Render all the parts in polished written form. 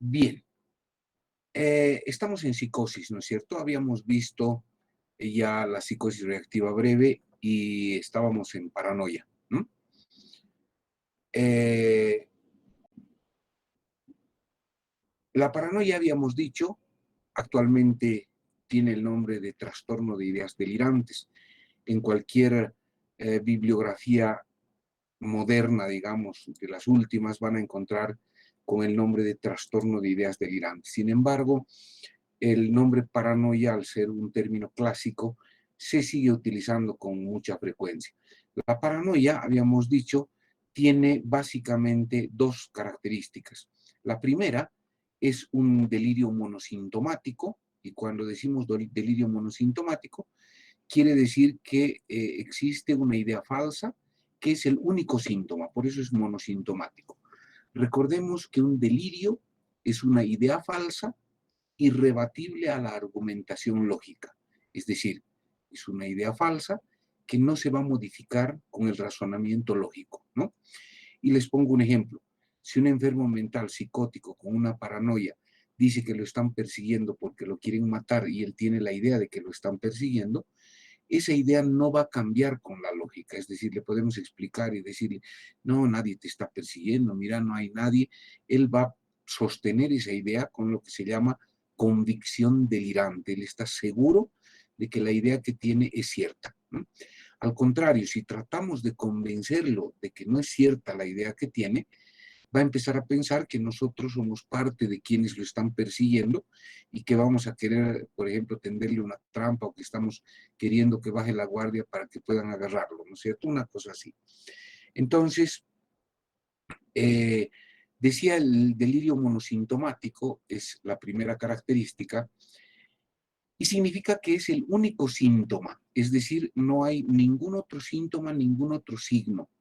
Bien, estamos en psicosis, ¿no es cierto? Habíamos visto ya la psicosis reactiva breve y estábamos en paranoia, ¿no? Eh, la paranoia, habíamos dicho, actualmente tiene el nombre de trastorno de ideas delirantes. En cualquier bibliografía moderna, digamos, de las últimas, van a encontrar con el nombre de trastorno de ideas delirantes. Sin embargo, el nombre paranoia, al ser un término clásico, se sigue utilizando con mucha frecuencia. La paranoia, habíamos dicho, tiene básicamente dos características. La primera es un delirio monosintomático, y cuando decimos delirio monosintomático, quiere decir que existe una idea falsa que es el único síntoma, por eso es monosintomático. Recordemos que un delirio es una idea falsa irrebatible a la argumentación lógica. Es decir, es una idea falsa que no se va a modificar con el razonamiento lógico, ¿no? Y les pongo un ejemplo. Si un enfermo mental psicótico con una paranoia dice que lo están persiguiendo porque lo quieren matar y él tiene la idea de que lo están persiguiendo, esa idea no va a cambiar con la lógica. Es decir, le podemos explicar y decirle, no, nadie te está persiguiendo, mira, no hay nadie. Él va a sostener esa idea con lo que se llama convicción delirante. Él está seguro de que la idea que tiene es cierta, ¿no? Al contrario, si tratamos de convencerlo de que no es cierta la idea que tiene, va a empezar a pensar que nosotros somos parte de quienes lo están persiguiendo y que vamos a querer, por ejemplo, tenderle una trampa o que estamos queriendo que baje la guardia para que puedan agarrarlo, ¿no es cierto? Una cosa así. Entonces, eh, decía, el delirio monosintomático es la primera característica y significa que es el único síntoma, es decir, no hay ningún otro síntoma, ningún otro signo.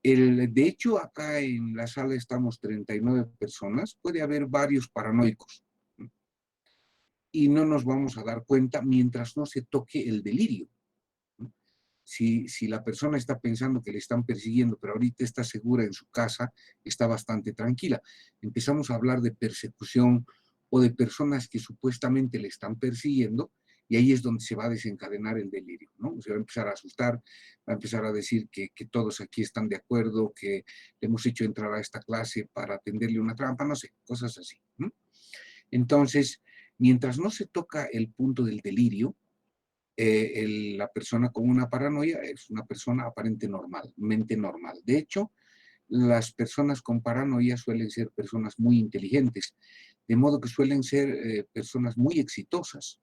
De hecho, acá en la sala estamos 39 personas, puede haber varios paranoicos, ¿no? Y no nos vamos a dar cuenta mientras no se toque el delirio, ¿no? Si la persona está pensando que le están persiguiendo, pero ahorita está segura en su casa, está bastante tranquila. Empezamos a hablar de persecución o de personas que supuestamente le están persiguiendo, y ahí es donde se va a desencadenar el delirio, ¿no? Se va a empezar a asustar, va a empezar a decir que todos aquí están de acuerdo, que le hemos hecho entrar a esta clase para tenderle una trampa, no sé, cosas así, ¿no? Entonces, mientras no se toca el punto del delirio, la persona con una paranoia es una persona aparente normal, mente normal. De hecho, las personas con paranoia suelen ser personas muy inteligentes, de modo que suelen ser personas muy exitosas,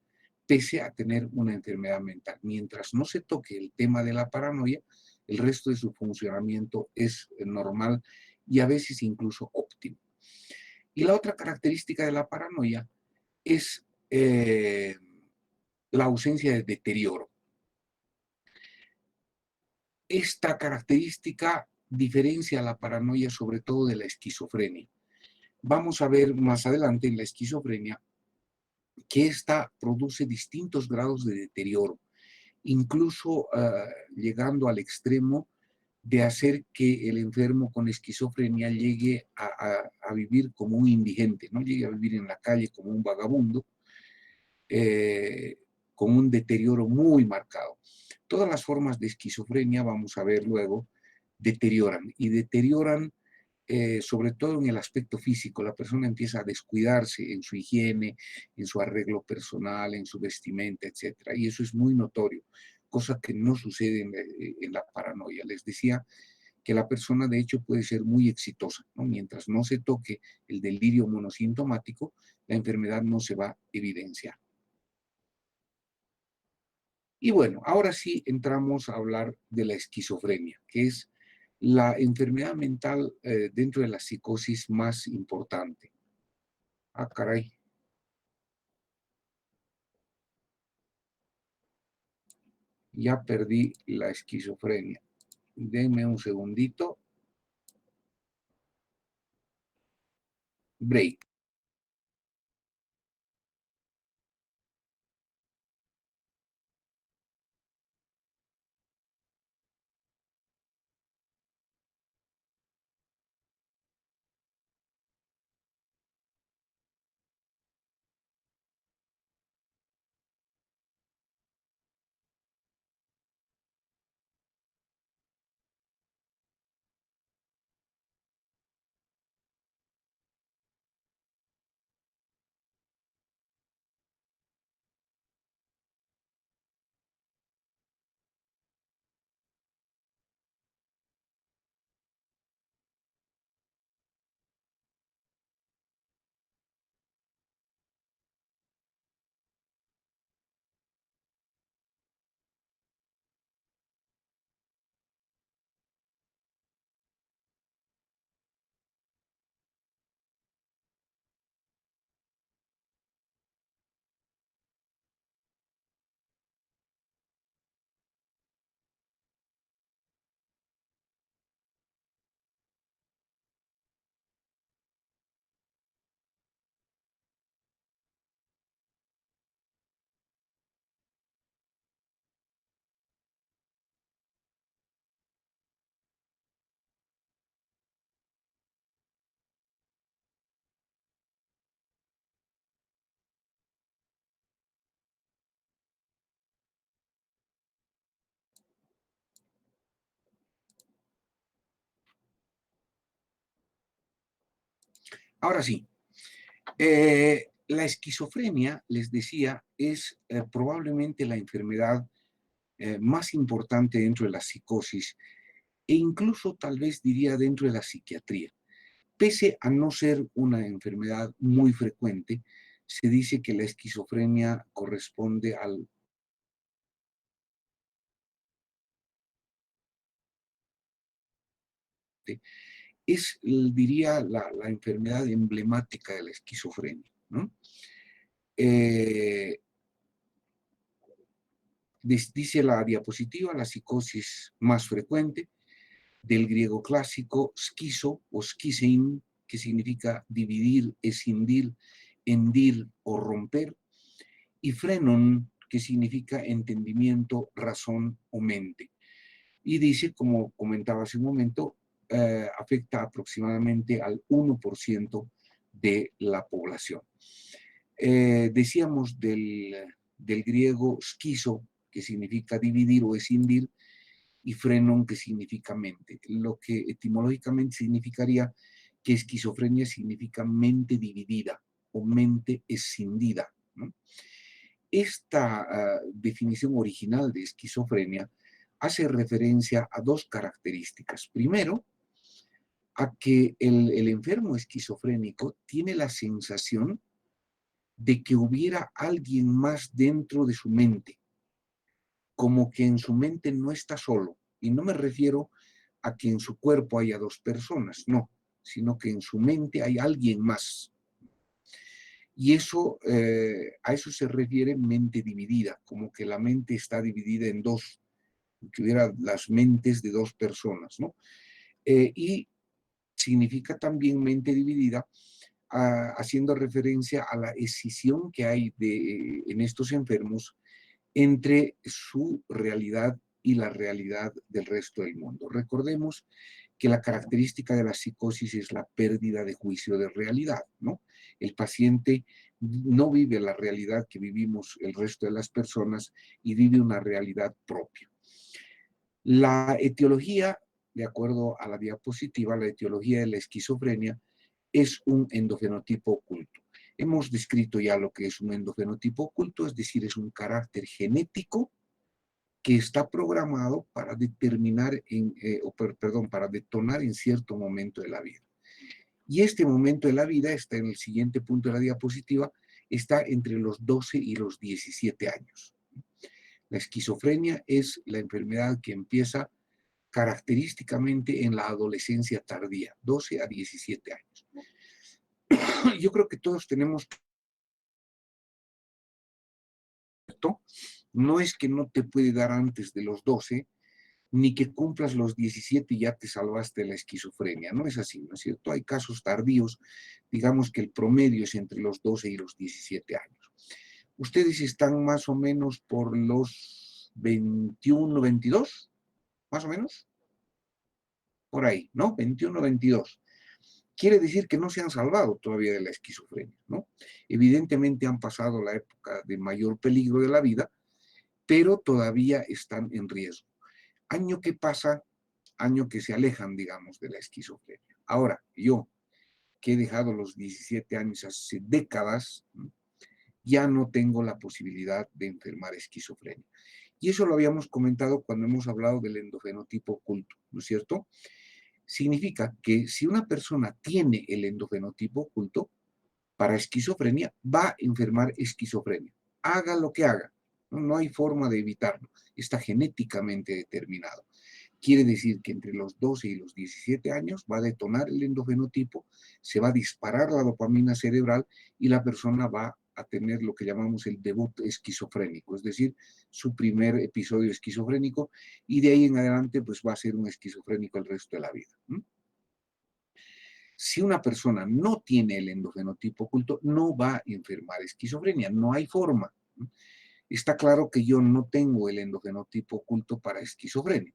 pese a tener una enfermedad mental. Mientras no se toque el tema de la paranoia, el resto de su funcionamiento es normal y a veces incluso óptimo. Y la otra característica de la paranoia es la ausencia de deterioro. Esta característica diferencia a la paranoia sobre todo de la esquizofrenia. Vamos a ver más adelante en la esquizofrenia que esta produce distintos grados de deterioro, incluso llegando al extremo de hacer que el enfermo con esquizofrenia llegue a vivir como un indigente, no llegue a vivir en la calle como un vagabundo, eh, con un deterioro muy marcado. Todas las formas de esquizofrenia, vamos a ver luego, deterioran y deterioran sobre todo en el aspecto físico. La persona empieza a descuidarse en su higiene, en su arreglo personal, en su vestimenta, etcétera. Y eso es muy notorio, cosa que no sucede en la paranoia. Les decía que la persona de hecho puede ser muy exitosa, ¿no? Mientras no se toque el delirio monosintomático, la enfermedad no se va a evidenciar. Y bueno, ahora sí entramos a hablar de la esquizofrenia, que es la enfermedad mental dentro de la psicosis más importante. Ah, caray, ya perdí la esquizofrenia. Denme un segundito. Break. Ahora sí, la esquizofrenia, les decía, es probablemente la enfermedad más importante dentro de la psicosis e incluso tal vez diría dentro de la psiquiatría. Pese a no ser una enfermedad muy frecuente, se dice que la esquizofrenia corresponde al... Es, diría, la enfermedad emblemática de la esquizofrenia, ¿no? Eh, dice la diapositiva, la psicosis más frecuente, del griego clásico, schizo o schizein, que significa dividir, escindir, hendir o romper, y frenon, que significa entendimiento, razón o mente. Y dice, como comentaba hace un momento, afecta aproximadamente al 1% de la población. Decíamos del griego schizo, que significa dividir o escindir, y frenon, que significa mente, lo que etimológicamente significaría que esquizofrenia significa mente dividida o mente escindida, ¿no? Esta definición original de esquizofrenia hace referencia a dos características. Primero, a que el enfermo esquizofrénico tiene la sensación de que hubiera alguien más dentro de su mente, como que en su mente no está solo. Y no me refiero a que en su cuerpo haya dos personas, no, sino que en su mente hay alguien más. Y eso, a eso se refiere mente dividida, como que la mente está dividida en dos, que hubiera las mentes de dos personas, ¿no? Y significa también mente dividida, haciendo referencia a la escisión que hay en estos enfermos entre su realidad y la realidad del resto del mundo. Recordemos que la característica de la psicosis es la pérdida de juicio de realidad, ¿no? El paciente no vive la realidad que vivimos el resto de las personas y vive una realidad propia. La etiología, de acuerdo a la diapositiva, la etiología de la esquizofrenia es un endofenotipo oculto. Hemos descrito ya lo que es un endofenotipo oculto, es decir, es un carácter genético que está programado para determinar, perdón, para detonar en cierto momento de la vida. Y este momento de la vida está en el siguiente punto de la diapositiva, está entre los 12 y los 17 años. La esquizofrenia es la enfermedad que empieza característicamente en la adolescencia tardía, 12 a 17 años. Yo creo que todos tenemos, no es que no te puede dar antes de los 12, ni que cumplas los 17 y ya te salvaste de la esquizofrenia. No es así, ¿no es cierto? Hay casos tardíos, digamos que el promedio es entre los 12 y los 17 años. Ustedes están más o menos por los 21, 22, más o menos, por ahí, ¿no? 21, 22. Quiere decir que no se han salvado todavía de la esquizofrenia, ¿no? Evidentemente han pasado la época de mayor peligro de la vida, pero todavía están en riesgo. Año que pasa, año que se alejan, digamos, de la esquizofrenia. Ahora, yo, que he dejado los 17 años hace décadas, ya no tengo la posibilidad de enfermar esquizofrenia. Y eso lo habíamos comentado cuando hemos hablado del endofenotipo oculto, ¿no es cierto? Significa que si una persona tiene el endofenotipo oculto, para esquizofrenia, va a enfermar esquizofrenia. Haga lo que haga, no hay forma de evitarlo, está genéticamente determinado. Quiere decir que entre los 12 y los 17 años va a detonar el endofenotipo, se va a disparar la dopamina cerebral y la persona va a tener lo que llamamos el debut esquizofrénico, es decir, su primer episodio esquizofrénico, y de ahí en adelante pues va a ser un esquizofrénico el resto de la vida. Si una persona no tiene el endofenotipo oculto, no va a enfermar esquizofrenia, no hay forma. Está claro que yo no tengo el endofenotipo oculto para esquizofrenia,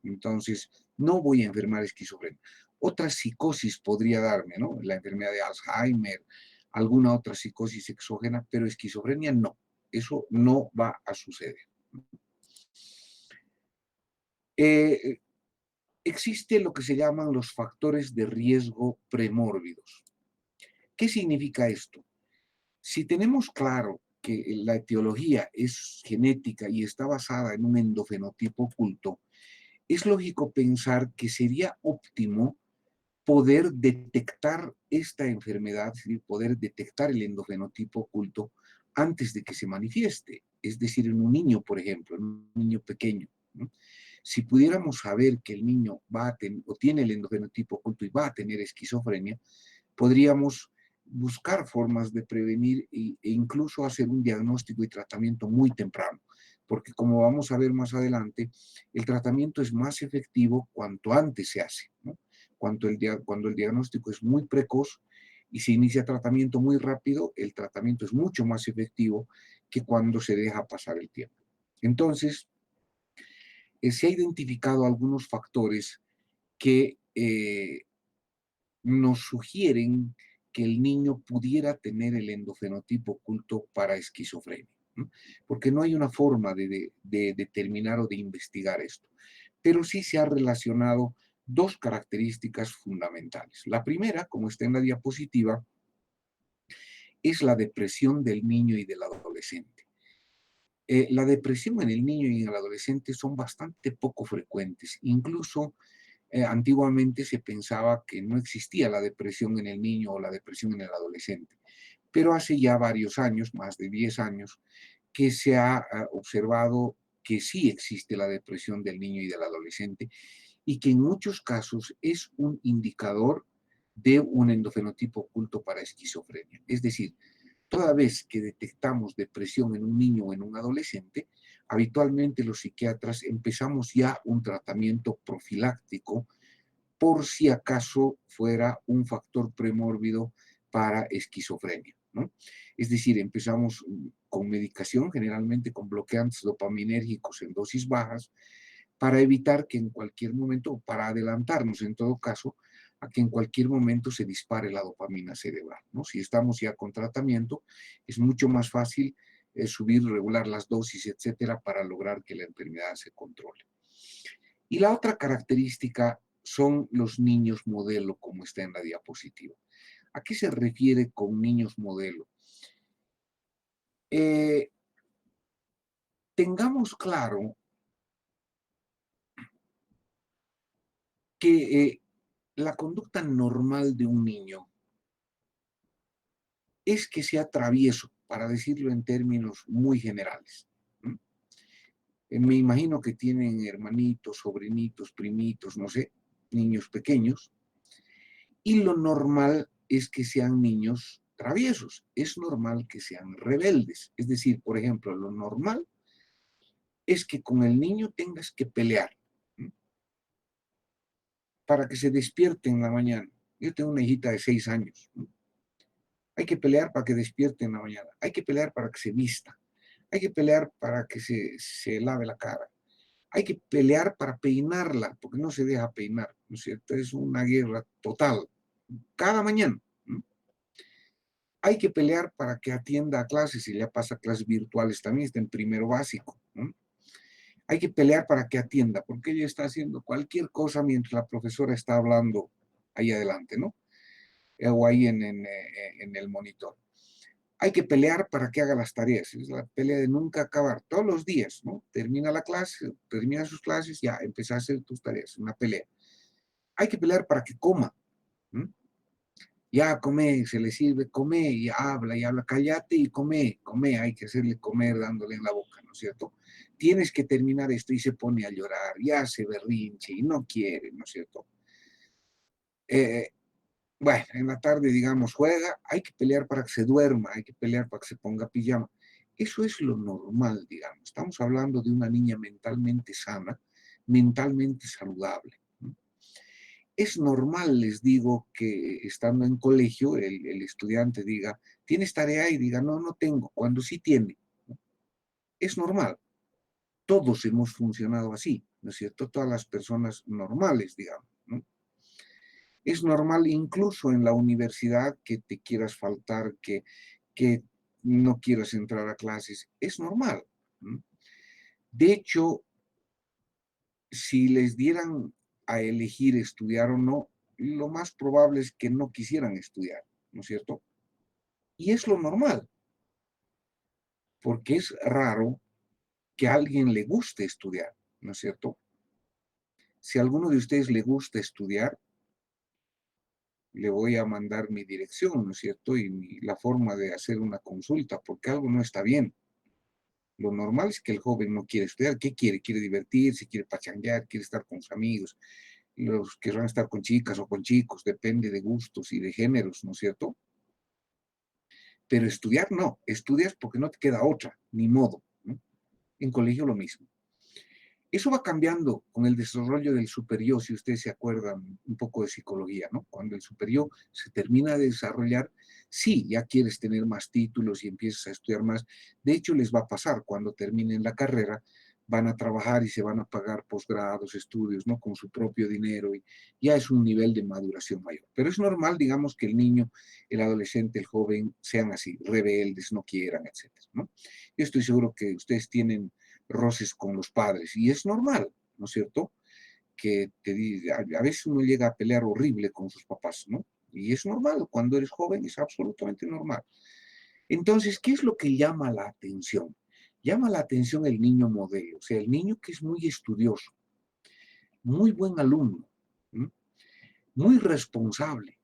entonces no voy a enfermar esquizofrenia. Otra psicosis podría darme, ¿no? La enfermedad de Alzheimer, alguna otra psicosis exógena, pero esquizofrenia no. Eso no va a suceder. Existe lo que se llaman los factores de riesgo premórbidos. ¿Qué significa esto? Si tenemos claro que la etiología es genética y está basada en un endofenotipo oculto, es lógico pensar que sería óptimo poder detectar esta enfermedad, es decir, poder detectar el endofenotipo oculto antes de que se manifieste, es decir, en un niño, por ejemplo, en un niño pequeño, ¿no? Si pudiéramos saber que el niño va a o tiene el endofenotipo oculto y va a tener esquizofrenia, podríamos buscar formas de prevenir e incluso hacer un diagnóstico y tratamiento muy temprano, porque como vamos a ver más adelante, el tratamiento es más efectivo cuanto antes se hace, ¿no? Cuando el diagnóstico es muy precoz y se inicia tratamiento muy rápido, el tratamiento es mucho más efectivo que cuando se deja pasar el tiempo. Entonces, se ha identificado algunos factores que nos sugieren que el niño pudiera tener el endofenotipo oculto para esquizofrenia, ¿no? Porque no hay una forma de determinar o de investigar esto. Pero sí se ha relacionado dos características fundamentales. La primera, como está en la diapositiva, es la depresión del niño y del adolescente. La depresión en el niño y en el adolescente son bastante poco frecuentes. Incluso antiguamente se pensaba que no existía la depresión en el niño o la depresión en el adolescente, pero hace ya varios años, más de 10 años, que se ha observado que sí existe la depresión del niño y del adolescente y que en muchos casos es un indicador de un endofenotipo oculto para esquizofrenia. Es decir, toda vez que detectamos depresión en un niño o en un adolescente, habitualmente los psiquiatras empezamos ya un tratamiento profiláctico por si acaso fuera un factor premórbido para esquizofrenia, ¿no? Es decir, empezamos con medicación, generalmente con bloqueantes dopaminérgicos en dosis bajas, para evitar que en cualquier momento, para adelantarnos en todo caso, a que en cualquier momento se dispare la dopamina cerebral, ¿no? Si estamos ya con tratamiento, es mucho más fácil subir, regular las dosis, etcétera, para lograr que la enfermedad se controle. Y la otra característica son los niños modelo, como está en la diapositiva. ¿A qué se refiere con niños modelo? Eh, tengamos claro que la conducta normal de un niño es que sea travieso, para decirlo en términos muy generales. ¿M? Me imagino que tienen hermanitos, sobrinitos, primitos, no sé, niños pequeños, y lo normal es que sean niños traviesos, es normal que sean rebeldes. Es decir, por ejemplo, lo normal es que con el niño tengas que pelear, ¿m? Para que se despierte en la mañana. Yo tengo una hijita de 6 años. ¿M? Hay que pelear para que despierte en la mañana. Hay que pelear para que se vista. Hay que pelear para que se lave la cara. Hay que pelear para peinarla, porque no se deja peinar, ¿no es cierto? Es una guerra total, cada mañana. ¿M? Hay que pelear para que atienda a clases, y ya pasa a clases virtuales también, está en primero básico, ¿no? Hay que pelear para que atienda, porque ella está haciendo cualquier cosa mientras la profesora está hablando ahí adelante, ¿no? O ahí en el monitor. Hay que pelear para que haga las tareas, es la pelea de nunca acabar, todos los días, ¿no? Termina la clase, termina sus clases, ya, empieza a hacer tus tareas, una pelea. Hay que pelear para que coma, ¿m? Ya come, se le sirve, come y habla, cállate y come, come, hay que hacerle comer dándole en la boca, ¿no es cierto? Tienes que terminar esto y se pone a llorar, ya se berrinche y no quiere, ¿no es cierto? Eh, bueno, en la tarde, digamos, juega, hay que pelear para que se duerma, hay que pelear para que se ponga pijama. Eso es lo normal, digamos. Estamos hablando de una niña mentalmente sana, mentalmente saludable, ¿no? Es normal, les digo, que estando en colegio el estudiante diga, ¿tienes tarea? Y diga, no, no tengo, cuando sí tiene, ¿no? Es normal. Todos hemos funcionado así, ¿no es cierto? Todas las personas normales, digamos, ¿no? Es normal incluso en la universidad que te quieras faltar, que no quieras entrar a clases. Es normal, ¿no? De hecho, si les dieran a elegir estudiar o no, lo más probable es que no quisieran estudiar. ¿no es cierto? Y es lo normal, porque es raro que a alguien le guste estudiar, ¿no es cierto? Si a alguno de ustedes le gusta estudiar, le voy a mandar mi dirección, ¿no es cierto? Y la forma de hacer una consulta, porque algo no está bien. Lo normal es que el joven no quiere estudiar. ¿Qué quiere? Quiere divertirse, quiere pachanguear, quiere estar con sus amigos. Los que van a estar con chicas o con chicos, depende de gustos y de géneros, ¿no es cierto? Pero estudiar no. Estudias porque no te queda otra, ni modo, ¿no? En colegio lo mismo. Eso va cambiando con el desarrollo del superyo, si ustedes se acuerdan un poco de psicología, ¿no? Cuando el superyo se termina de desarrollar, sí, ya quieres tener más títulos y empiezas a estudiar más. De hecho, les va a pasar cuando terminen la carrera, van a trabajar y se van a pagar posgrados, estudios, ¿no? Con su propio dinero y ya es un nivel de maduración mayor. Pero es normal, digamos, que el niño, el adolescente, el joven sean así, rebeldes, no quieran, etcétera, ¿no? Yo estoy seguro que ustedes tienen roces con los padres. Y es normal, ¿no es cierto? Que a veces uno llega a pelear horrible con sus papás, ¿no? Y es normal, cuando eres joven es absolutamente normal. Entonces, ¿qué es lo que llama la atención? Llama la atención el niño modelo, o sea, el niño que es muy estudioso, muy buen alumno, ¿m? Muy responsable,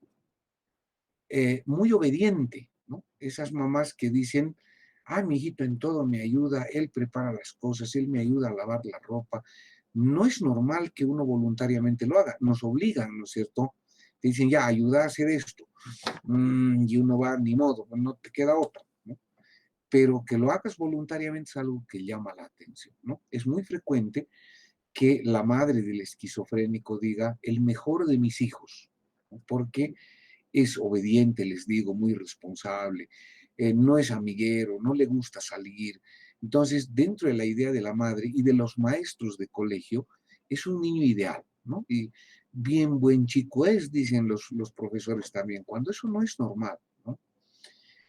muy obediente, ¿no? Esas mamás que dicen, ah, mi hijito en todo me ayuda, él prepara las cosas, él me ayuda a lavar la ropa. No es normal que uno voluntariamente lo haga, nos obligan, ¿no es cierto? Te dicen, ya, ayuda a hacer esto. Y uno va, ni modo, no te queda otra, ¿no? Pero que lo hagas voluntariamente es algo que llama la atención, ¿no? Es muy frecuente que la madre del esquizofrénico diga, el mejor de mis hijos, ¿no? Porque es obediente, les digo, muy responsable, no es amiguero, no le gusta salir. Entonces, dentro de la idea de la madre y de los maestros de colegio, es un niño ideal, ¿no? Y bien buen chico es, dicen los profesores también, cuando eso no es normal, ¿no?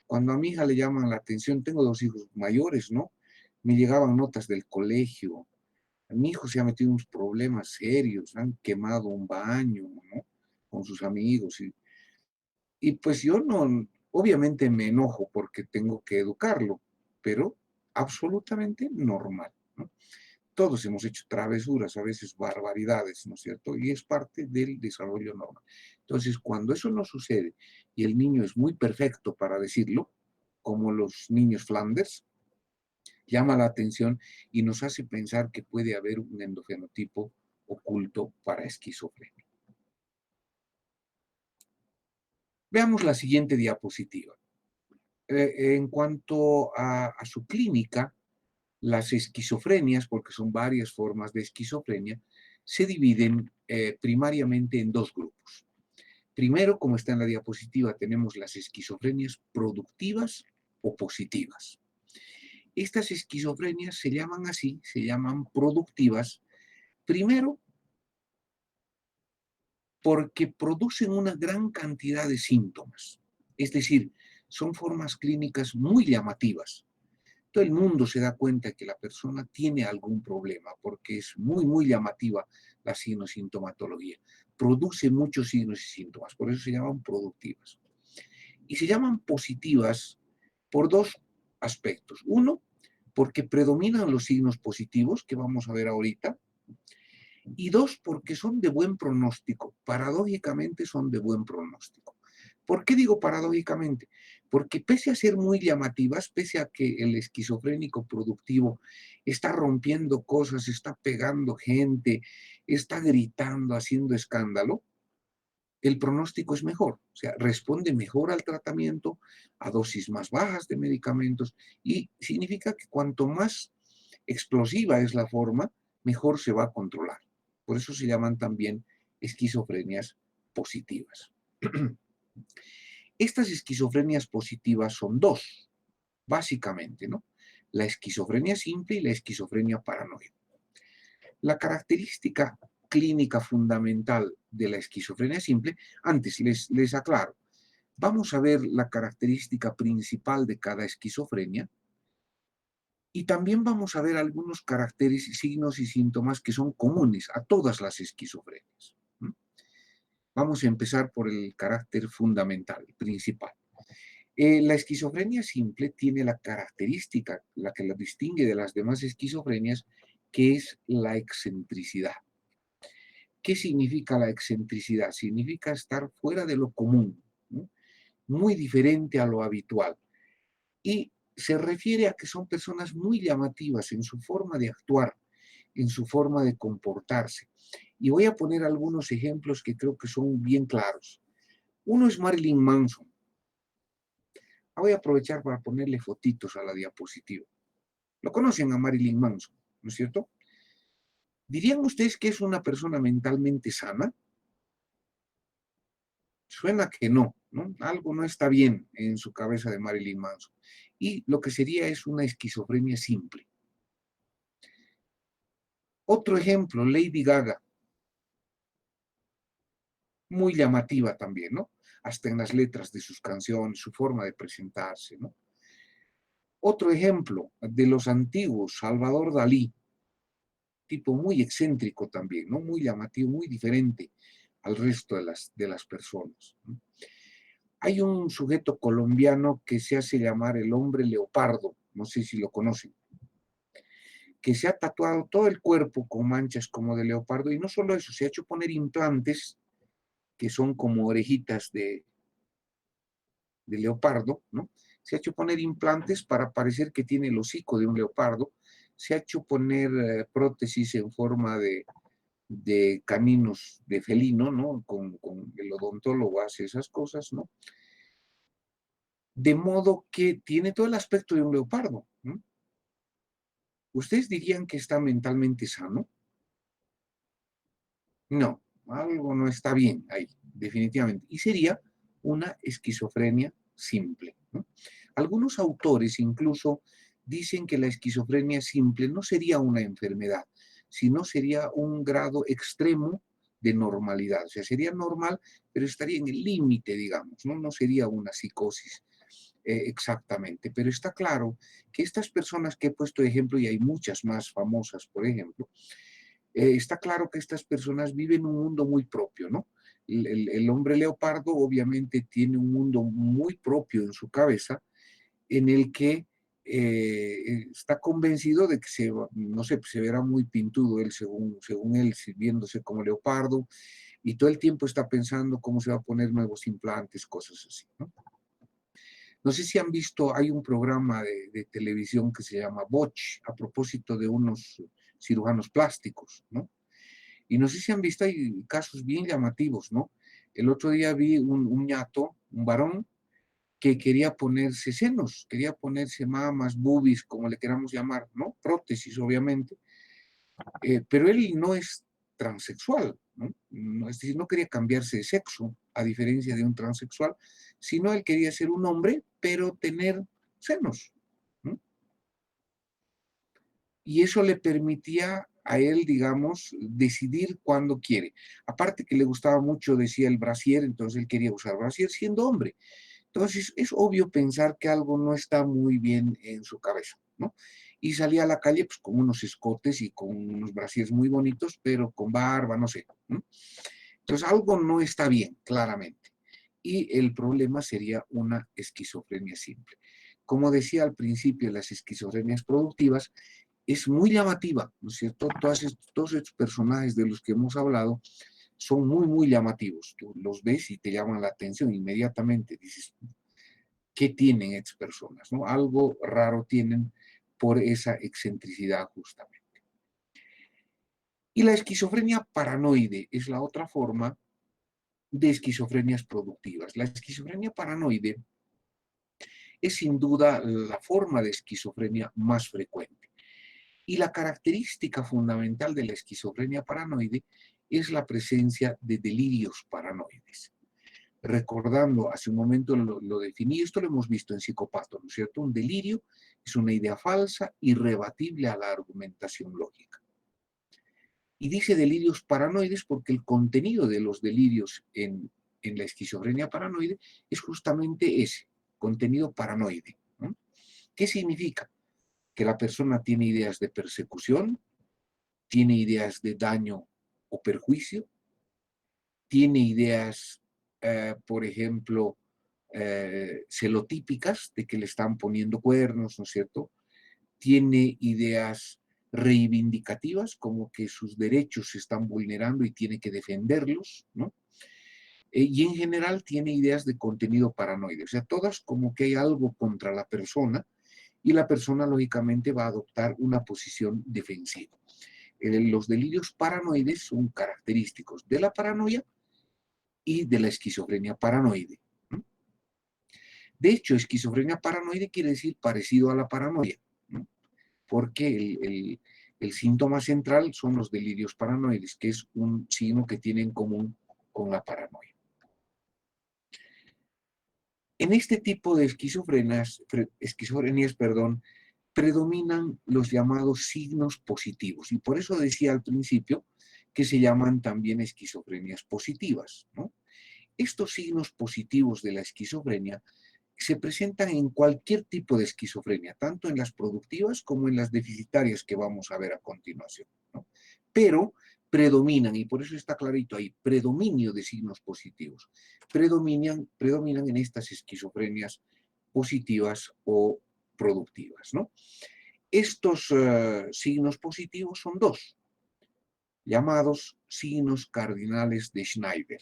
Cuando a mi hija le llaman la atención, tengo dos hijos mayores, ¿no? Me llegaban notas del colegio, mi hijo se ha metido en unos problemas serios, han quemado un baño, ¿no? Con sus amigos y pues yo no, obviamente me enojo porque tengo que educarlo, pero absolutamente normal, ¿no? Todos hemos hecho travesuras, a veces barbaridades, ¿no es cierto? Y es parte del desarrollo normal. Entonces, cuando eso no sucede y el niño es muy perfecto para decirlo, como los niños Flanders, llama la atención y nos hace pensar que puede haber un endofenotipo oculto para esquizofrenia. Veamos la siguiente diapositiva. En cuanto a su clínica, las esquizofrenias, porque son varias formas de esquizofrenia, se dividen primariamente en dos grupos. Primero, como está en la diapositiva, tenemos las esquizofrenias productivas o positivas. Estas esquizofrenias se llaman así, se llaman productivas, primero porque producen una gran cantidad de síntomas. Es decir, son formas clínicas muy llamativas. Todo el mundo se da cuenta que la persona tiene algún problema porque es muy, muy llamativa la sintomatología. Produce muchos signos y síntomas, por eso se llaman productivas. Y se llaman positivas por dos aspectos. Uno, porque predominan los signos positivos, que vamos a ver ahorita, y dos, porque son de buen pronóstico. Paradójicamente son de buen pronóstico. ¿Por qué digo paradójicamente? Porque pese a ser muy llamativas, pese a que el esquizofrénico productivo está rompiendo cosas, está pegando gente, está gritando, haciendo escándalo, el pronóstico es mejor, o sea, responde mejor al tratamiento, a dosis más bajas de medicamentos, y significa que cuanto más explosiva es la forma, mejor se va a controlar. Por eso se llaman también esquizofrenias positivas. Estas esquizofrenias positivas son dos, básicamente, ¿no? La esquizofrenia simple y la esquizofrenia paranoide. La característica clínica fundamental de la esquizofrenia simple, antes les aclaro, vamos a ver la característica principal de cada esquizofrenia y también vamos a ver algunos caracteres, signos y síntomas que son comunes a todas las esquizofrenias. Vamos a empezar por el carácter fundamental, principal. La esquizofrenia simple tiene la característica, la que la distingue de las demás esquizofrenias, que es la excentricidad. ¿Qué significa la excentricidad? Significa estar fuera de lo común, ¿no? Muy diferente a lo habitual. Y se refiere a que son personas muy llamativas en su forma de actuar, en su forma de comportarse. Y voy a poner algunos ejemplos que creo que son bien claros. Uno es Marilyn Manson. Voy a aprovechar para ponerle fotitos a la diapositiva. Lo conocen a Marilyn Manson, ¿no es cierto? ¿Dirían ustedes que es una persona mentalmente sana? Suena que no, ¿no? Algo no está bien en su cabeza de Marilyn Manson. Y lo que sería es una esquizofrenia simple. Otro ejemplo, Lady Gaga, muy llamativa también, ¿no? Hasta en las letras de sus canciones, su forma de presentarse, ¿no? Otro ejemplo de los antiguos, Salvador Dalí, tipo muy excéntrico también, ¿no? Muy llamativo, muy diferente al resto de las personas, ¿no? Hay un sujeto colombiano que se hace llamar el hombre leopardo, no sé si lo conocen, que se ha tatuado todo el cuerpo con manchas como de leopardo y no solo eso, se ha hecho poner implantes que son como orejitas de leopardo, ¿no? Se ha hecho poner implantes para parecer que tiene el hocico de un leopardo, se ha hecho poner prótesis en forma de caninos de felino, ¿no? Con el odontólogo hace esas cosas, ¿no? De modo que tiene todo el aspecto de un leopardo, ¿no? ¿Ustedes dirían que está mentalmente sano? No, algo no está bien ahí, definitivamente. Y sería una esquizofrenia simple, ¿no? Algunos autores incluso dicen que la esquizofrenia simple no sería una enfermedad, sino sería un grado extremo de normalidad. O sea, sería normal, pero estaría en el límite, digamos, ¿no? No sería una psicosis exactamente. Pero está claro que estas personas que he puesto de ejemplo, y hay muchas más famosas, por ejemplo, está claro que estas personas viven un mundo muy propio, ¿no? El hombre leopardo obviamente tiene un mundo muy propio en su cabeza en el que está convencido de que no sé, se verá muy pintudo él según él, viéndose como leopardo, y todo el tiempo está pensando cómo se va a poner nuevos implantes, cosas así, ¿no? No sé si han visto, hay un programa de televisión que se llama Botch, a propósito de unos cirujanos plásticos, ¿no? Y no sé si han visto, hay casos bien llamativos, ¿no? El otro día vi un ñato, un varón, que quería ponerse senos, quería ponerse mamas, boobies, como le queramos llamar, ¿no? Prótesis, obviamente, pero él no es transexual, ¿no? Es decir, no quería cambiarse de sexo, a diferencia de un transexual, sino él quería ser un hombre, pero tener senos, ¿no? Y eso le permitía a él, digamos, decidir cuándo quiere. Aparte que le gustaba mucho, decía el brasier, entonces él quería usar brasier siendo hombre. Entonces es obvio pensar que algo no está muy bien en su cabeza, ¿no? Y salía a la calle pues con unos escotes y con unos brasiers muy bonitos, pero con barba, no sé, ¿no? Entonces algo no está bien, claramente. Y el problema sería una esquizofrenia simple. Como decía al principio, las esquizofrenias productivas es muy llamativa, ¿no es cierto? Todos estos personajes de los que hemos hablado son muy, muy llamativos. Tú los ves y te llaman la atención inmediatamente. Dices, ¿qué tienen estas personas? ¿No? Algo raro tienen por esa excentricidad justamente. Y la esquizofrenia paranoide es la otra forma de esquizofrenias productivas. La esquizofrenia paranoide es sin duda la forma de esquizofrenia más frecuente. Y la característica fundamental de la esquizofrenia paranoide es la presencia de delirios paranoides. Recordando, hace un momento lo definí, esto lo hemos visto en psicopato, ¿no es cierto? Un delirio es una idea falsa, irrebatible a la argumentación lógica. Y dice delirios paranoides porque el contenido de los delirios en la esquizofrenia paranoide es justamente ese, contenido paranoide, ¿no? ¿Qué significa? Que la persona tiene ideas de persecución, tiene ideas de daño o perjuicio, tiene ideas, por ejemplo, celotípicas, de que le están poniendo cuernos, ¿no es cierto? Tiene ideas reivindicativas, como que sus derechos se están vulnerando y tiene que defenderlos, ¿no? Y en general tiene ideas de contenido paranoide, o sea, todas como que hay algo contra la persona y la persona lógicamente va a adoptar una posición defensiva. Los delirios paranoides son característicos de la paranoia y de la esquizofrenia paranoide. ¿No? De hecho, esquizofrenia paranoide quiere decir parecido a la paranoia, ¿no? Porque el síntoma central son los delirios paranoides, que es un signo que tiene en común con la paranoia. En este tipo de esquizofrenias, predominan los llamados signos positivos. Y por eso decía al principio que se llaman también esquizofrenias positivas, ¿no? Estos signos positivos de la esquizofrenia se presentan en cualquier tipo de esquizofrenia, tanto en las productivas como en las deficitarias que vamos a ver a continuación, ¿no? Pero predominan, y por eso está clarito ahí, predominio de signos positivos, predominan en estas esquizofrenias positivas o productivas, ¿no? Estos signos positivos son dos, llamados signos cardinales de Schneider.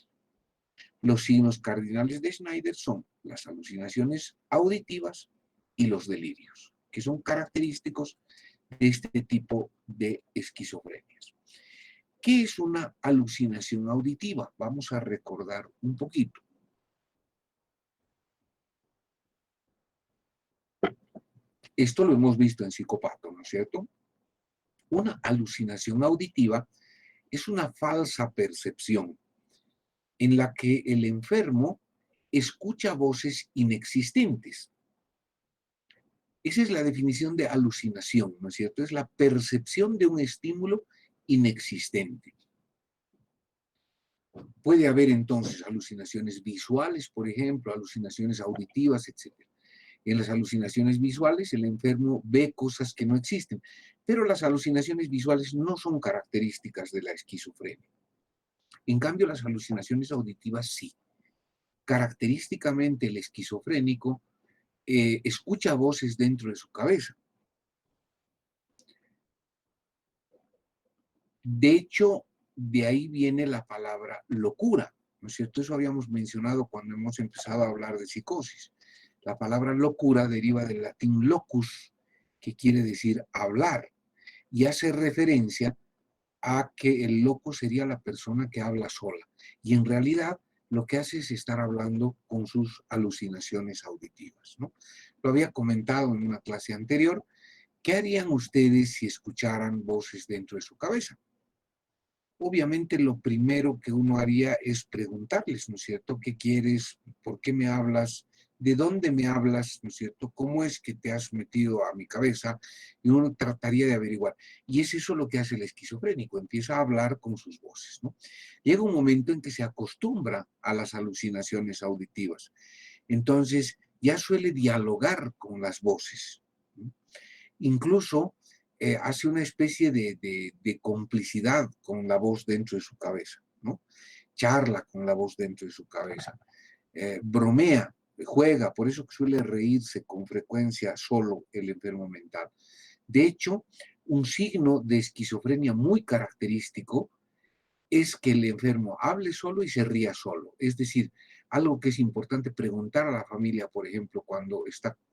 Los signos cardinales de Schneider son las alucinaciones auditivas y los delirios, que son característicos de este tipo de esquizofrenias. ¿Qué es una alucinación auditiva? Vamos a recordar un poquito. Esto lo hemos visto en Psicopato, ¿no es cierto? Una alucinación auditiva es una falsa percepción en la que el enfermo escucha voces inexistentes. Esa es la definición de alucinación, ¿no es cierto? Es la percepción de un estímulo inexistente. Puede haber entonces alucinaciones visuales, por ejemplo, alucinaciones auditivas, etc. En las alucinaciones visuales el enfermo ve cosas que no existen, pero las alucinaciones visuales no son características de la esquizofrenia. En cambio, las alucinaciones auditivas sí. Característicamente el esquizofrénico escucha voces dentro de su cabeza. De hecho, de ahí viene la palabra locura, ¿no es cierto? Eso habíamos mencionado cuando hemos empezado a hablar de psicosis. La palabra locura deriva del latín locus, que quiere decir hablar, y hace referencia a que el loco sería la persona que habla sola. Y en realidad lo que hace es estar hablando con sus alucinaciones auditivas, ¿no? Lo había comentado en una clase anterior. ¿Qué harían ustedes si escucharan voces dentro de su cabeza? Obviamente lo primero que uno haría es preguntarles, ¿no es cierto? ¿Qué quieres? ¿Por qué me hablas? ¿De dónde me hablas? ¿No es cierto? ¿Cómo es que te has metido a mi cabeza? Y uno trataría de averiguar. Y es eso lo que hace el esquizofrénico, empieza a hablar con sus voces, ¿no? Llega un momento en que se acostumbra a las alucinaciones auditivas. Entonces ya suele dialogar con las voces, ¿no? Incluso hace una especie de complicidad con la voz dentro de su cabeza, ¿no? Charla con la voz dentro de su cabeza, bromea, juega, por eso suele reírse con frecuencia solo el enfermo mental. De hecho, un signo de esquizofrenia muy característico es que el enfermo hable solo y se ría solo. Es decir, algo que es importante preguntar a la familia, por ejemplo, cuando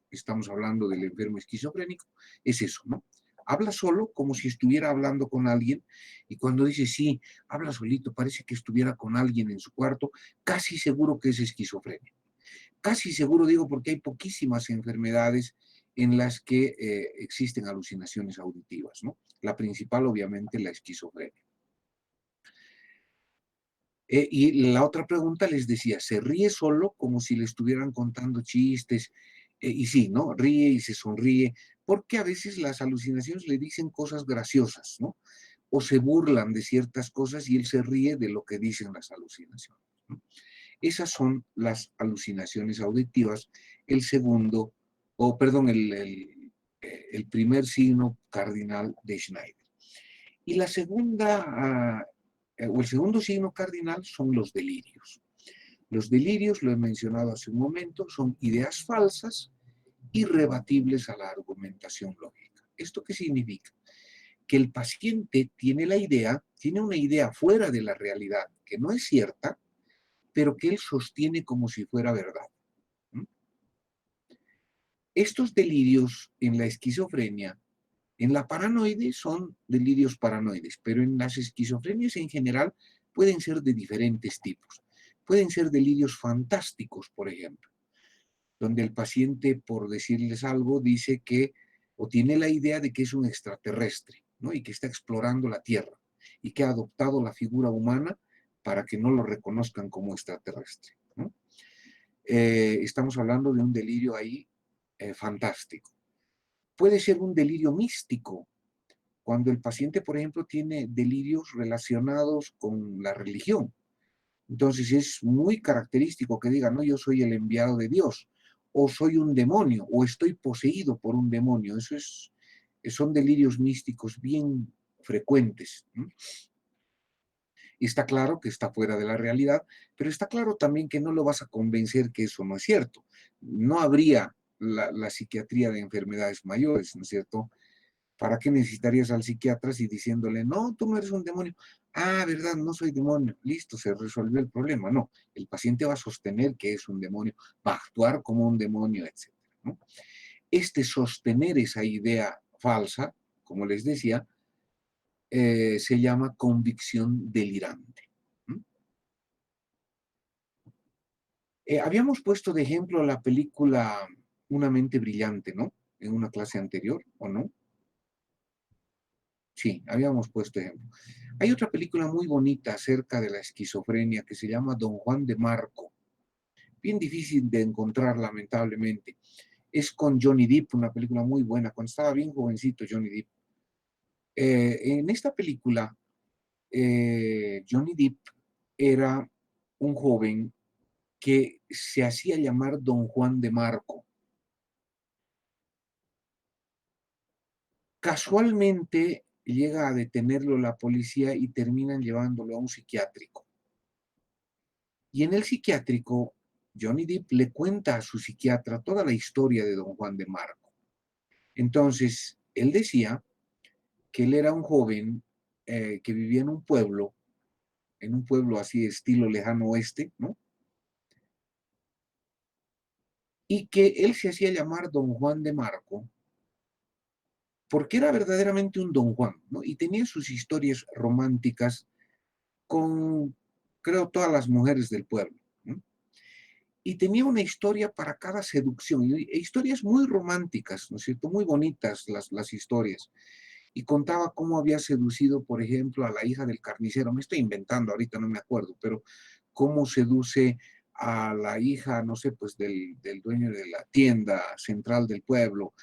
estamos hablando del enfermo esquizofrénico, es eso, ¿no? Habla solo como si estuviera hablando con alguien y cuando dice sí, habla solito, parece que estuviera con alguien en su cuarto, casi seguro que es esquizofrenia. Casi seguro digo porque hay poquísimas enfermedades en las que existen alucinaciones auditivas, ¿no? La principal, obviamente, la esquizofrenia. Y la otra pregunta les decía, ¿se ríe solo como si le estuvieran contando chistes? Y sí, ¿no? Ríe y se sonríe, porque a veces las alucinaciones le dicen cosas graciosas, ¿no? O se burlan de ciertas cosas y él se ríe de lo que dicen las alucinaciones, ¿no? Esas son las alucinaciones auditivas. El segundo, o perdón, el primer signo cardinal de Schneider. Y la segunda o el segundo signo cardinal son los delirios. Los delirios, lo he mencionado hace un momento, son ideas falsas irrebatibles a la argumentación lógica. ¿Esto qué significa? Que el paciente tiene la idea, tiene una idea fuera de la realidad, que no es cierta, pero que él sostiene como si fuera verdad. Estos delirios en la esquizofrenia, en la paranoide son delirios paranoides, pero en las esquizofrenias en general pueden ser de diferentes tipos. Pueden ser delirios fantásticos, por ejemplo, donde el paciente, por decirles algo, dice que o tiene la idea de que es un extraterrestre, ¿no? Y que está explorando la Tierra y que ha adoptado la figura humana para que no lo reconozcan como extraterrestre, ¿no? Estamos hablando de un delirio ahí fantástico. Puede ser un delirio místico, cuando el paciente, por ejemplo, tiene delirios relacionados con la religión. Entonces es muy característico que diga, no, yo soy el enviado de Dios, o soy un demonio, o estoy poseído por un demonio. Son delirios místicos bien frecuentes, ¿no? Está claro que está fuera de la realidad, pero está claro también que no lo vas a convencer que eso no es cierto. No habría la psiquiatría de enfermedades mayores, ¿no es cierto? ¿Para qué necesitarías al psiquiatra si diciéndole, no, tú no eres un demonio? Ah, verdad, no soy demonio. Listo, se resolvió el problema. No, el paciente va a sostener que es un demonio, va a actuar como un demonio, etc., ¿no? Este sostener esa idea falsa, como les decía, se llama convicción delirante. Habíamos puesto de ejemplo la película Una mente brillante, ¿no? En una clase anterior, ¿o no? Sí, habíamos puesto ejemplo. Hay otra película muy bonita acerca de la esquizofrenia que se llama Don Juan de Marco. Bien difícil de encontrar, lamentablemente. Es con Johnny Depp, una película muy buena, cuando estaba bien jovencito Johnny Depp. En esta película, Johnny Depp era un joven que se hacía llamar Don Juan de Marco. Casualmente llega a detenerlo la policía y terminan llevándolo a un psiquiátrico. Y en el psiquiátrico, Johnny Depp le cuenta a su psiquiatra toda la historia de Don Juan de Marco. Entonces, él decía que él era un joven que vivía en un pueblo así de estilo lejano oeste, ¿no? Y que él se hacía llamar Don Juan de Marco porque era verdaderamente un Don Juan, ¿no? Y tenía sus historias románticas con, creo, todas las mujeres del pueblo, ¿no? Y tenía una historia para cada seducción, e historias muy románticas, ¿no es cierto? Muy bonitas las historias. Y contaba cómo había seducido, por ejemplo, a la hija del carnicero. Me estoy inventando, ahorita no me acuerdo, pero cómo seduce a la hija, no sé, pues del dueño de la tienda central del pueblo.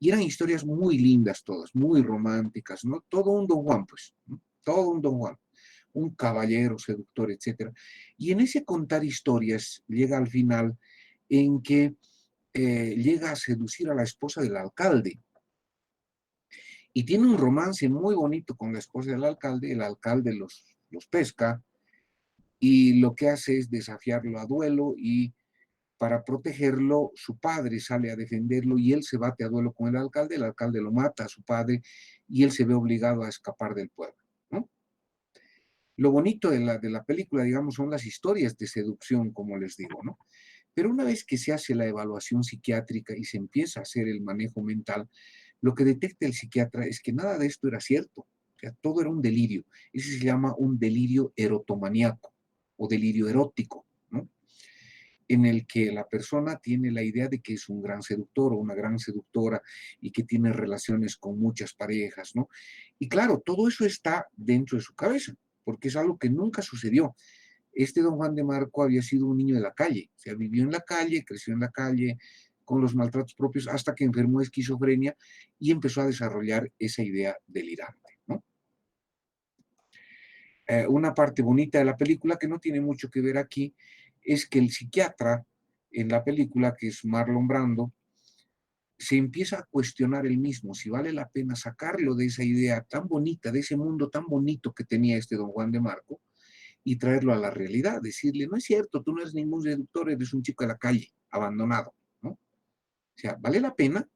Y eran historias muy lindas todas, muy románticas, ¿no? Todo un Don Juan, pues, ¿no? Todo un Don Juan, un caballero seductor, etcétera. Y en ese contar historias llega al final en que llega a seducir a la esposa del alcalde y tiene un romance muy bonito con la esposa del alcalde. El alcalde los pesca y lo que hace es desafiarlo a duelo y para protegerlo su padre sale a defenderlo y él se bate a duelo con el alcalde lo mata a su padre y él se ve obligado a escapar del pueblo, ¿no? Lo bonito de la película, digamos, son las historias de seducción, como les digo, ¿no? Pero una vez que se hace la evaluación psiquiátrica y se empieza a hacer el manejo mental, lo que detecta el psiquiatra es que nada de esto era cierto. O sea, todo era un delirio. Ese se llama un delirio erotomaniaco o delirio erótico, ¿no? En el que la persona tiene la idea de que es un gran seductor o una gran seductora y que tiene relaciones con muchas parejas, ¿no? Y claro, todo eso está dentro de su cabeza, porque es algo que nunca sucedió. Este Don Juan de Marco había sido un niño de la calle, o sea, vivió en la calle, creció en la calle, con los maltratos propios, hasta que enfermó de esquizofrenia y empezó a desarrollar esa idea delirante, ¿no? Una parte bonita de la película que no tiene mucho que ver aquí es que el psiquiatra en la película, que es Marlon Brando, se empieza a cuestionar él mismo si vale la pena sacarlo de esa idea tan bonita, de ese mundo tan bonito que tenía este Don Juan de Marco, y traerlo a la realidad, decirle, no es cierto, tú no eres ningún seductor, eres un chico de la calle, abandonado, ¿no? O sea, vale la pena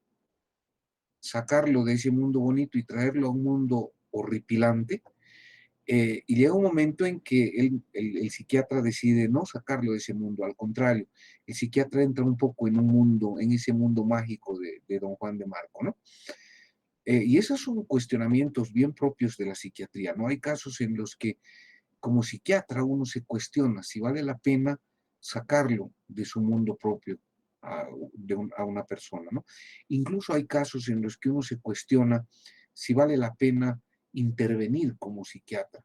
sacarlo de ese mundo bonito y traerlo a un mundo horripilante. Y llega un momento en que el psiquiatra decide no sacarlo de ese mundo, al contrario, el psiquiatra entra un poco en un mundo, en ese mundo mágico de Don Juan de Marco, ¿no? Y esos son cuestionamientos bien propios de la psiquiatría, ¿no? Hay casos en los que como psiquiatra uno se cuestiona si vale la pena sacarlo de su mundo propio a una persona, ¿no? Incluso hay casos en los que uno se cuestiona si vale la pena intervenir como psiquiatra.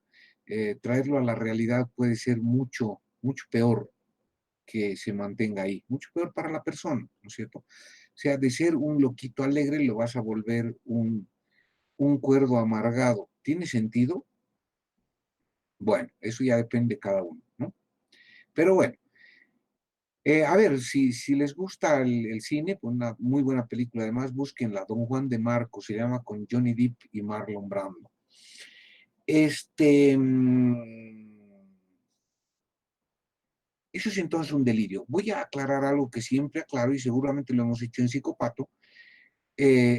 Traerlo a la realidad puede ser mucho, mucho peor que se mantenga ahí, mucho peor para la persona, ¿no es cierto? O sea, de ser un loquito alegre lo vas a volver un cuerdo amargado. ¿Tiene sentido? Bueno, eso ya depende de cada uno, ¿no? Pero bueno, a ver, si les gusta el cine, pues una muy buena película. Además, búsquenla, Don Juan de Marco, se llama con Johnny Depp y Marlon Brando. Este, eso es entonces un delirio. Voy a aclarar algo que siempre aclaro y seguramente lo hemos hecho en Psicopato.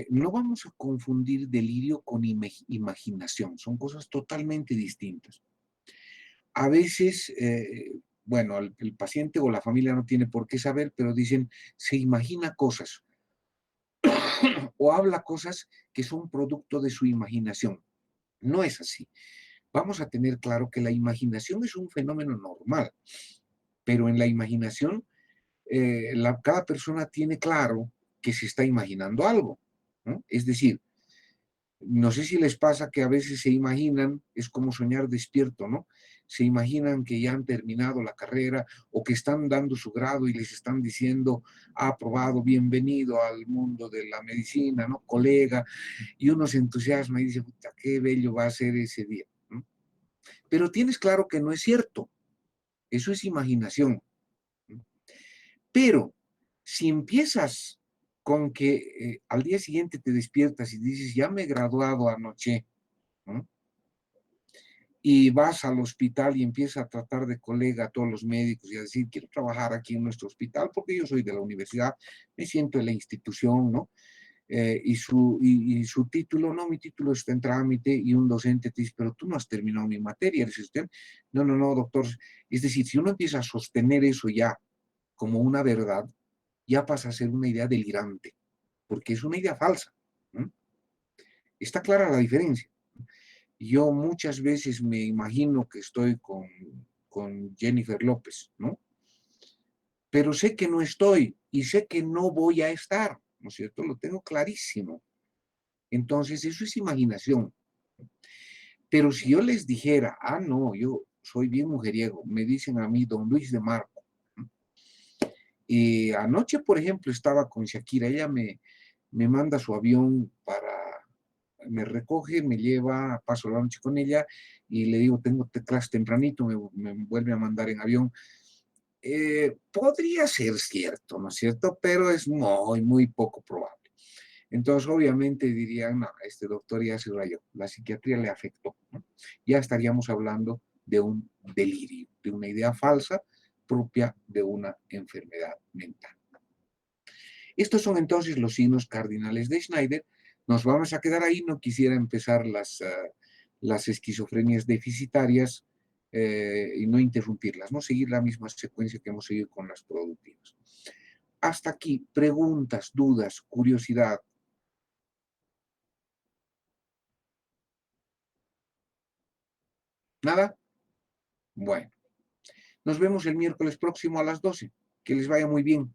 No vamos a confundir delirio con imaginación, son cosas totalmente distintas. A veces, bueno, el paciente o la familia no tiene por qué saber, pero dicen, se imagina cosas o habla cosas que son producto de su imaginación. No es así. Vamos a tener claro que la imaginación es un fenómeno normal, pero en la imaginación cada persona tiene claro que se está imaginando algo, ¿no? Es decir, no sé si les pasa que a veces se imaginan, es como soñar despierto, ¿no? Se imaginan que ya han terminado la carrera o que están dando su grado y les están diciendo, ha aprobado, bienvenido al mundo de la medicina, ¿no? Colega, y uno se entusiasma y dice, puta, qué bello va a ser ese día, ¿no? Pero tienes claro que no es cierto, eso es imaginación, ¿no? Pero si empiezas con que al día siguiente te despiertas y dices, ya me he graduado anoche, ¿no? Y vas al hospital y empiezas a tratar de colega a todos los médicos y a decir, quiero trabajar aquí en nuestro hospital porque yo soy de la universidad, me siento en la institución, ¿no? Y su título, no, mi título está en trámite y un docente te dice, pero tú no has terminado mi materia, ¿eres usted? No, no, no, doctor. Es decir, si uno empieza a sostener eso ya como una verdad, ya pasa a ser una idea delirante, porque es una idea falsa, ¿no? Está clara la diferencia. Yo muchas veces me imagino que estoy con Jennifer López, ¿no? Pero sé que no estoy y sé que no voy a estar, ¿no es cierto? Lo tengo clarísimo. Entonces, eso es imaginación. Pero si yo les dijera, ah, no, yo soy bien mujeriego, me dicen a mí don Luis de Marco. ¿No? Y anoche, por ejemplo, estaba con Shakira, ella me manda su avión me recoge, me lleva, paso la noche con ella y le digo, tengo clase tempranito, me vuelve a mandar en avión. Podría ser cierto, ¿no es cierto? Pero es muy, muy poco probable. Entonces, obviamente dirían, no, este doctor ya se rayó, la psiquiatría le afectó, ¿no? Ya estaríamos hablando de un delirio, de una idea falsa propia de una enfermedad mental. Estos son entonces los signos cardinales de Schneider. Nos vamos a quedar ahí, no quisiera empezar las esquizofrenias deficitarias y no interrumpirlas, no seguir la misma secuencia que hemos seguido con las productivas. Hasta aquí, preguntas, dudas, curiosidad. ¿Nada? Bueno, nos vemos el miércoles próximo a las 12. Que les vaya muy bien.